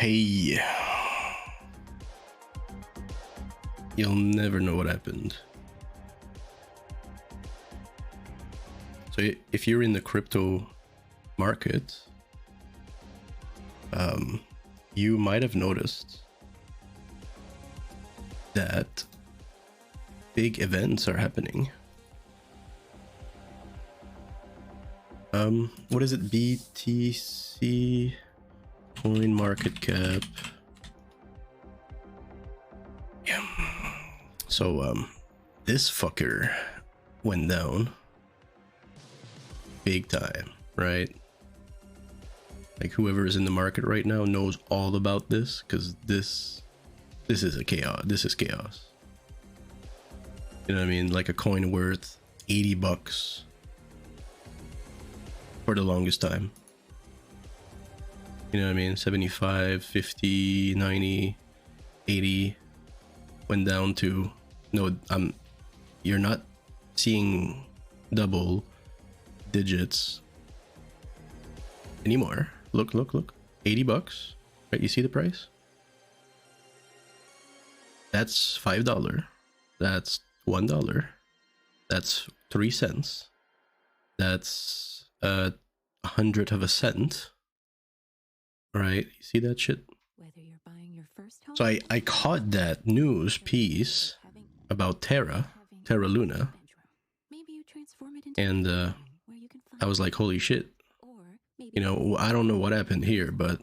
Hey, you'll never know what happened. So if you're in the crypto market, you might have noticed that big events are happening. What is it? BTC coin market cap. Yeah. So this fucker went down big time, right? Like whoever is in the market right now knows all about this, because this is a chaos. This is chaos. You know what I mean? Like a coin worth 80 bucks for the longest time. You know what I mean? 75, 50, 90, 80 went down to no, you're not seeing double digits anymore. Look, 80 bucks, right? You see the price? That's $5. That's $1. That's 3 cents. That's a hundredth of a cent. Right? You see that shit? Whether you're buying your first home, So I caught that news piece about Terra Luna, and I was like, holy shit. You know, I don't know what happened here, but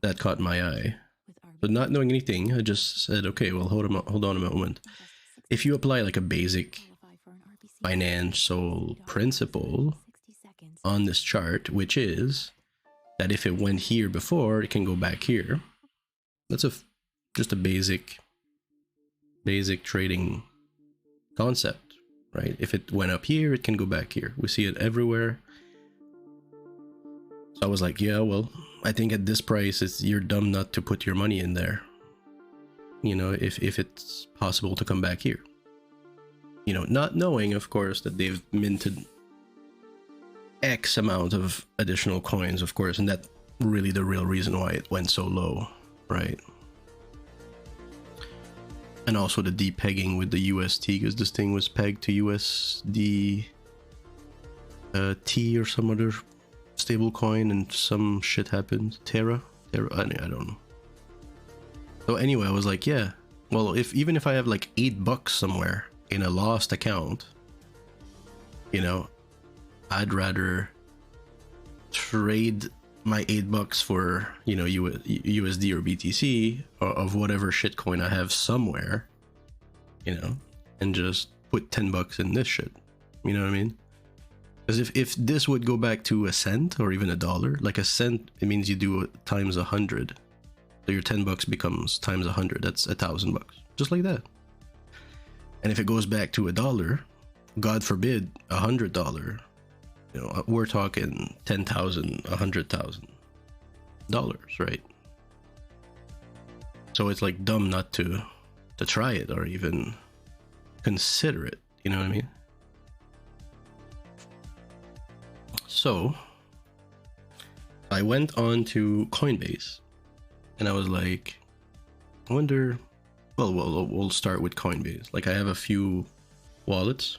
that caught my eye. But not knowing anything, I just said, okay, well, hold on a moment. If you apply like a basic financial principle on this chart, which is that if it went here before, it can go back here. That's just a basic trading concept, right? If it went up here, it can go back here. We see it everywhere. So I was like, yeah, well, I think at this price, you're dumb not to put your money in there. You know, if it's possible to come back here. You know, not knowing, of course, that they've minted X amount of additional coins, of course, and that's really the real reason why it went so low, right? And also the depegging with the UST, because this thing was pegged to USD T or some other stable coin, and some shit happened. Terra, I don't know. So anyway, I was like, yeah, well, even if I have like $8 somewhere in a lost account, you know, I'd rather trade my $8 for, you know, USD or BTC or of whatever shitcoin I have somewhere, you know, and just put $10 in this shit. You know what I mean? Because if this would go back to a cent or even $1, like a cent, it means you do it times 100. So your $10 becomes times 100. That's $1,000, just like that. And if it goes back to $1, God forbid, $100. You know, we're talking $10,000, $100,000, right? So it's like dumb not to try it or even consider it. You know what I mean? So I went on to Coinbase, and I was like, I wonder. Well, we'll start with Coinbase. Like, I have a few wallets,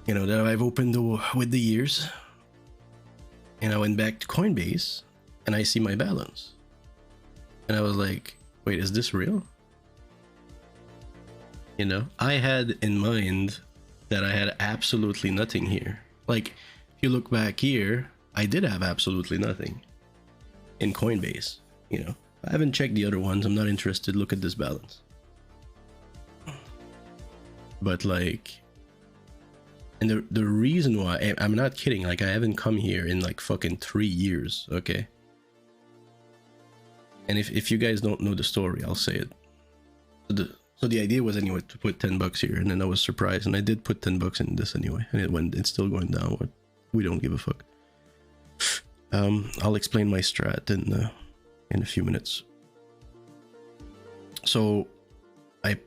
you know, that I've opened with the years, and I went back to Coinbase and I see my balance, and I was like, wait, is this real? You know, I had in mind that I had absolutely nothing here. Like, if you look back here, I did have absolutely nothing in Coinbase. You know, I haven't checked the other ones. I'm not interested. Look at this balance. But like, and the reason why, I'm not kidding, like, I haven't come here in like fucking 3 years, okay? And if you guys don't know the story, I'll say it. So the idea was anyway to put $10 here, and then I was surprised, and I did put $10 in this anyway, and it's still going downward. We don't give a fuck. I'll explain my strat in a few minutes. So I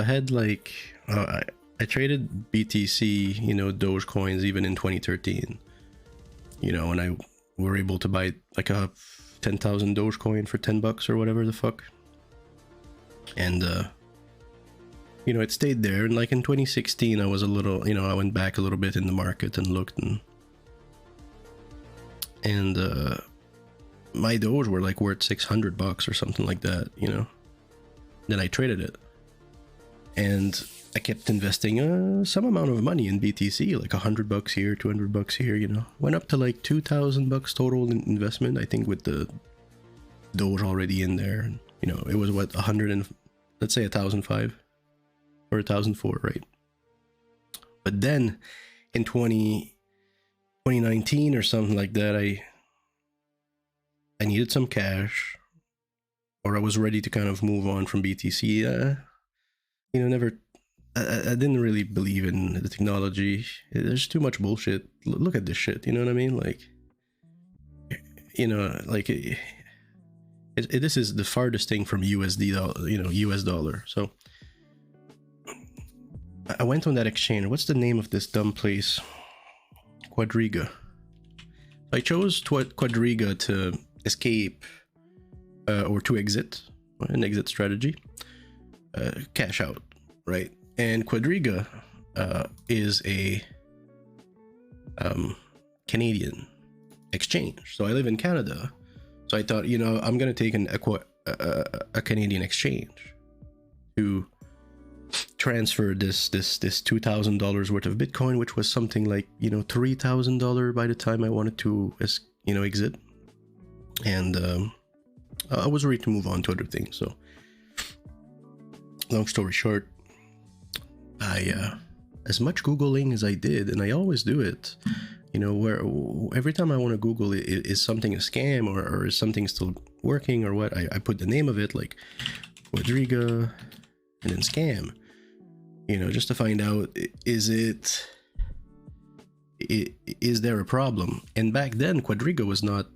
had like I traded BTC, you know, Dogecoins even in 2013, you know, and we were able to buy like a 10,000 Dogecoin for $10 or whatever the fuck. And you know, it stayed there. And like in 2016, I was a little, you know, I went back a little bit in the market and looked, and my Doge were like worth $600 or something like that, you know. Then I traded it, and I kept investing some amount of money in BTC, like $100 here, $200 here, you know. Went up to like $2,000 total in investment, I think, with the Doge already in there. And, you know, it was what, 100 and let's say 1,005 or 1,004, right? But then in 2019 or something like that, I needed some cash, or I was ready to kind of move on from BTC. You know, never. I didn't really believe in the technology. There's too much bullshit. Look at this shit. You know what I mean? Like, you know, like this is the farthest thing from USD, you know, US dollar. So I went on that exchange. What's the name of this dumb place? Quadriga. I chose Quadriga to escape or to exit, an exit strategy, cash out, right? And Quadriga is a Canadian exchange. So I live in Canada. So I thought, you know, I'm gonna take a Canadian exchange to transfer this $2,000 worth of Bitcoin, which was something like, you know, $3,000 by the time I wanted to, you know, exit. And I was ready to move on to other things. So long story short, I as much Googling as I did, and I always do it, you know, where every time I want to Google it, is something a scam or is something still working or what, I put the name of it, like Quadriga and then scam, you know, just to find out, is there a problem? And back then Quadriga was not,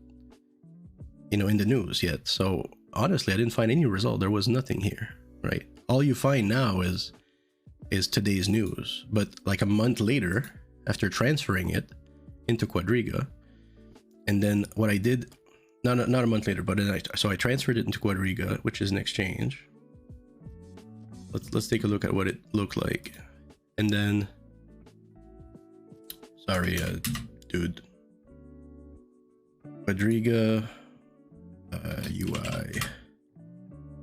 you know, in the news yet. So honestly, I didn't find any result. There was nothing here, right? All you find now is today's news. But like a month later, after transferring it into Quadriga, and then what I did, not a month later, but then I transferred it into Quadriga, which is an exchange. Let's take a look at what it looked like. And then, sorry, dude, Quadriga UI.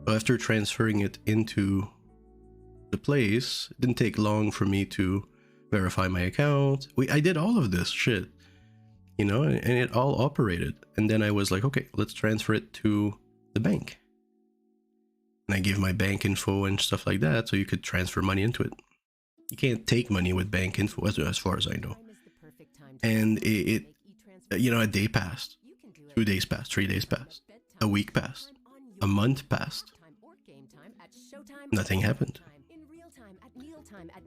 So after transferring it into the place, it didn't take long for me to verify my account. I did all of this shit, you know, and it all operated. And then I was like, okay, let's transfer it to the bank. And I gave my bank info and stuff like that, so you could transfer money into it. You can't take money with bank info, as far as I know. And it you know, a day passed, 2 days passed, 3 days passed, a week passed, a month passed. Nothing happened.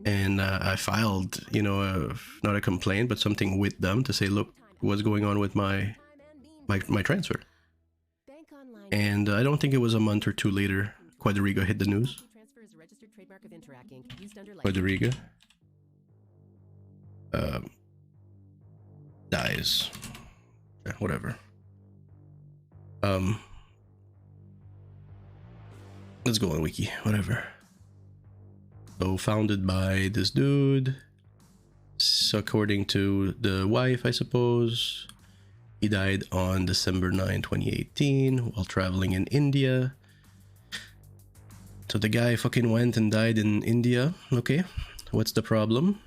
And I filed, you know, not a complaint, but something with them to say, look, what's going on with my transfer. And I don't think it was a month or two later, Quadriga hit the news. Quadriga dies. Yeah, whatever. Let's go on wiki, whatever. So founded by this dude, so according to the wife, I suppose. He died on December 9, 2018 while traveling in India. So the guy fucking went and died in India. Okay, what's the problem?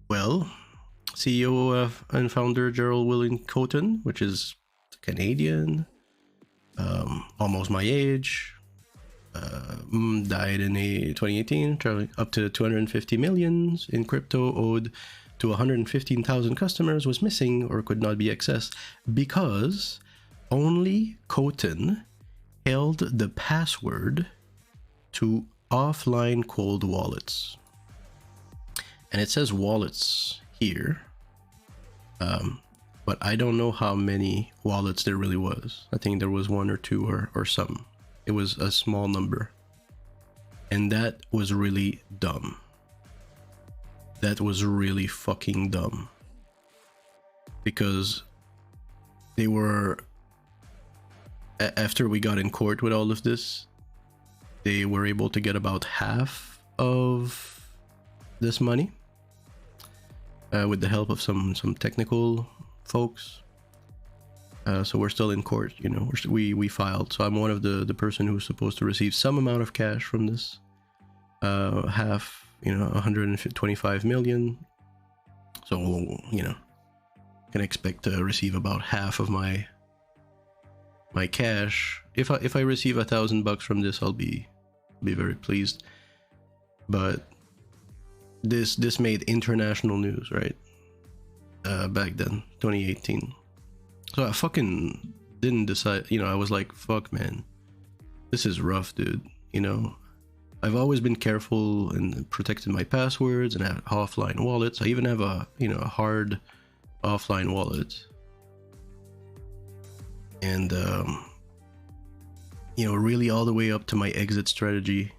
Well, CEO and founder Gerald William Coton, which is Canadian, almost my age, died in 2018, traveling up to 250 million in crypto, owed to 115,000 customers, was missing or could not be accessed because only Coton held the password to offline cold wallets. And it says wallets here. but I don't know how many wallets there really was. I think there was one or two or some. It was a small number. And that was really dumb. That was really fucking dumb. Because they were, after we got in court with all of this, they were able to get about half of this money with the help of some technical folks. So we're still in court, you know. We filed. So I'm one of the person who's supposed to receive some amount of cash from this. Half, you know, 125 million. So, you know, can expect to receive about half of my cash. If I receive $1,000 from this, I'll be very pleased. But this made international news, right? Back then, 2018. So I fucking didn't decide, you know, I was like, fuck, man, this is rough, dude. You know, I've always been careful and protected my passwords and have offline wallets. I even have a, you know, a hard offline wallet. And, you know, really all the way up to my exit strategy.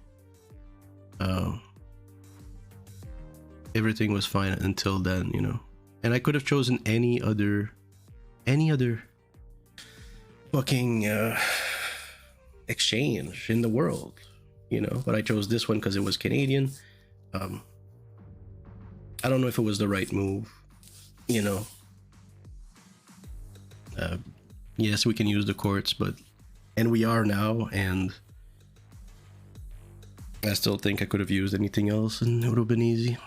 Everything was fine until then, you know. And I could have chosen any other fucking exchange in the world, you know, but I chose this one because it was Canadian. I don't know if it was the right move, you know. Yes, we can use the courts, and we are now, and I still think I could have used anything else and it would have been easy.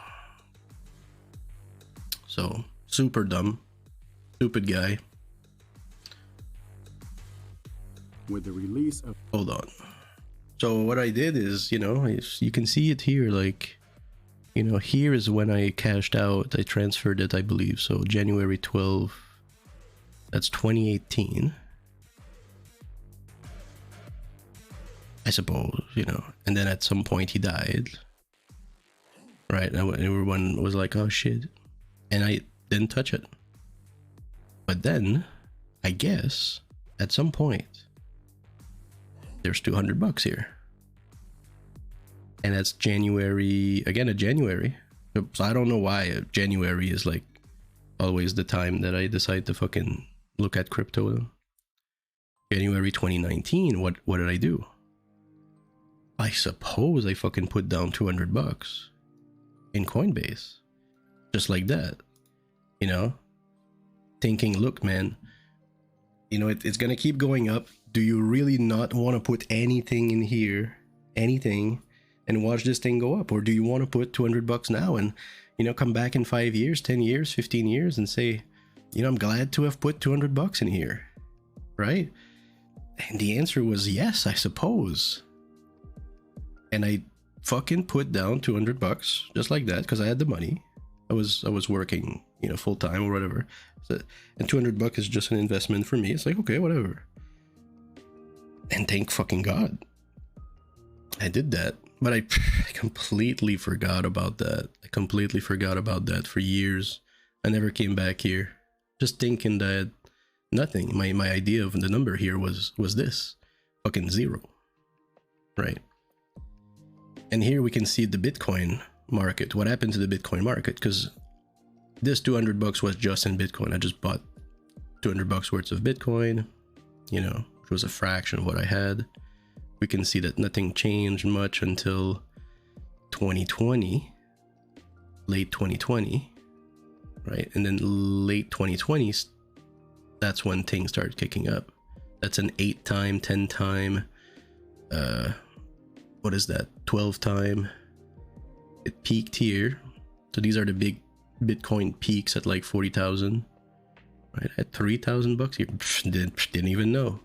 So, super dumb. Stupid guy. With the release of... Hold on. So what I did is, you know, you can see it here, like, you know, here is when I cashed out. I transferred it, I believe. So January 12, that's 2018. I suppose, you know, and then at some point he died. Right, and everyone was like, oh shit. And I didn't touch it. But then, I guess, at some point, there's $200 here. And that's January, again, a January. So I don't know why January is like always the time that I decide to fucking look at crypto. January 2019, what did I do? I suppose I fucking put down $200 in Coinbase. Just like that, you know, thinking, look, man, you know, it's gonna keep going up. Do you really not want to put anything in here, anything, and watch this thing go up? Or do you want to put $200 now and, you know, come back in 5 years, 10 years, 15 years and say, you know, I'm glad to have put $200 in here, right? And the answer was yes, I suppose. And I fucking put down $200 just like that because I had the money. I was working, you know, full time or whatever. So, and $200 is just an investment for me. It's like, okay, whatever. And thank fucking God I did that. But I completely forgot about that. I completely forgot about that for years. I never came back here, just thinking that nothing. My idea of the number here was this, fucking zero, right? And here we can see the Bitcoin market. What happened to the Bitcoin market? Because this $200 was just in Bitcoin. I just bought $200 worth of Bitcoin, you know, which was a fraction of what I had. We can see that nothing changed much until 2020, late 2020, right? And then late 2020, that's when things started kicking up. That's an 8-time, 10-time, what is that? 12-time. It peaked here. So these are the big Bitcoin peaks at like 40,000, right? At $3,000 here, didn't even know,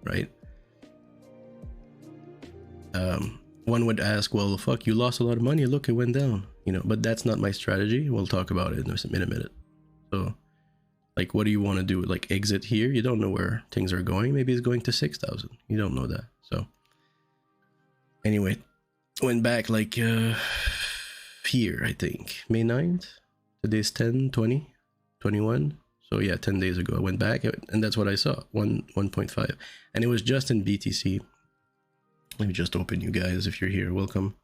right? One would ask, well, fuck, you lost a lot of money. Look, it went down, you know, but that's not my strategy. We'll talk about it in a minute. So, like, what do you want to do? Like, exit here? You don't know where things are going. Maybe it's going to 6,000. You don't know that. So, anyway, went back like here, I think, May 9th. Today's 10, 20, 21. So yeah, 10 days ago I went back and that's what I saw, 1.5. And it was just in BTC. Let me just open you guys if you're here. Welcome.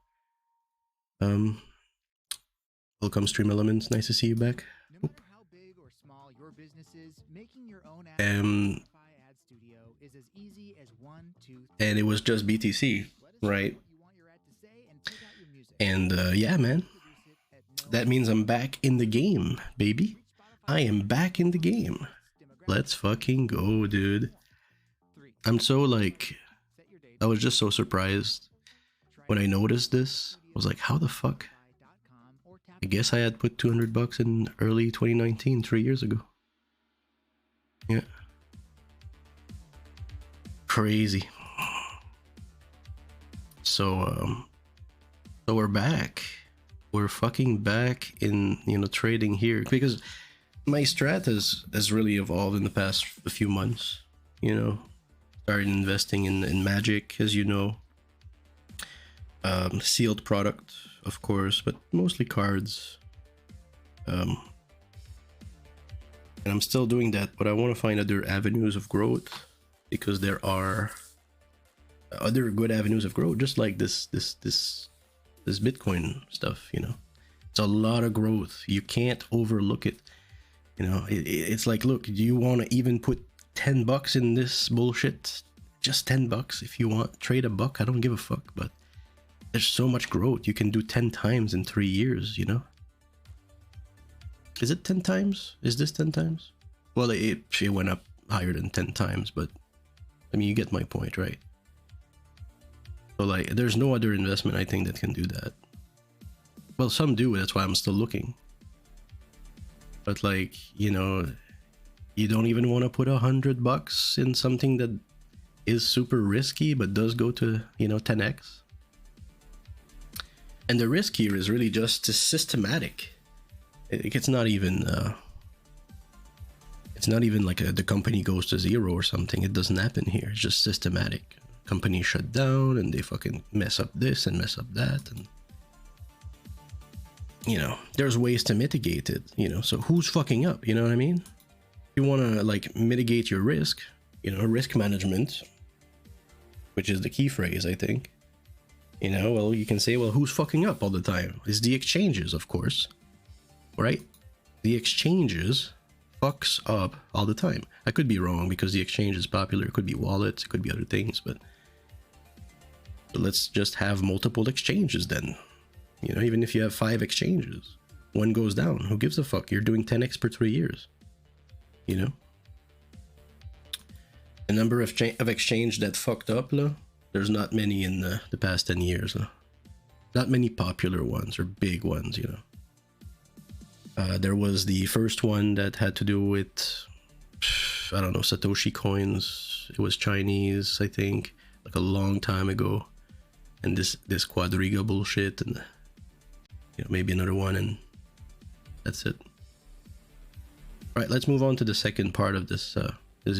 Welcome Stream Elements. Nice to see you back. No matter how big or small your business is, making your own ad ad studio is as easy as 1, 2, 3. And it was just BTC, right? And yeah, man, that means I'm back in the game, baby. I am back in the game. Let's fucking go, dude. I'm so like, I was just so surprised when I noticed this. I was like, how the fuck? I guess I had put $200 in early 2019, 3 years ago. Yeah. Crazy. So we're back. We're fucking back in, you know, trading here, because my strat has really evolved in the past few months. You know, started investing in Magic, as you know, sealed product, of course, but mostly cards. And I'm still doing that, but I want to find other avenues of growth, because there are other good avenues of growth, just like this Bitcoin stuff. You know, it's a lot of growth. You can't overlook it. You know, it's like, look, do you want to even put $10 in this bullshit? Just $10 if you want. Trade $1. I don't give a fuck. But there's so much growth. You can do 10 times in 3 years. You know. Is it 10 times? Is this 10 times? Well, it went up higher than 10 times, but I mean, you get my point, right? So like, there's no other investment I think that can do that. Well, some do. That's why I'm still looking. But like, you know, you don't even want to put $100 in something that is super risky, but does go to, you know, 10x. And the risk here is really just systematic. It's not even like the company goes to zero or something. It doesn't happen here. It's just systematic. Companies shut down and they fucking mess up this and mess up that, and you know, there's ways to mitigate it, you know. So who's fucking up? You know what I mean? You want to like mitigate your risk, you know, risk management, which is the key phrase, I think. You know, well, you can say, well, who's fucking up all the time? It's the exchanges, of course, right? The exchanges fucks up all the time. I could be wrong, because the exchange is popular. It could be wallets, it could be other things, but let's just have multiple exchanges then. You know, even if you have 5 exchanges, one goes down, who gives a fuck? You're doing 10x per 3 years. You know, the number of exchange that fucked up, there's not many in the past 10 years. Not many popular ones or big ones, you know. There was the first one that had to do with, I don't know, Satoshi coins. It was Chinese, I think, like a long time ago. And this Quadriga bullshit, and you know, maybe another one, and that's it. All right, let's move on to the second part of this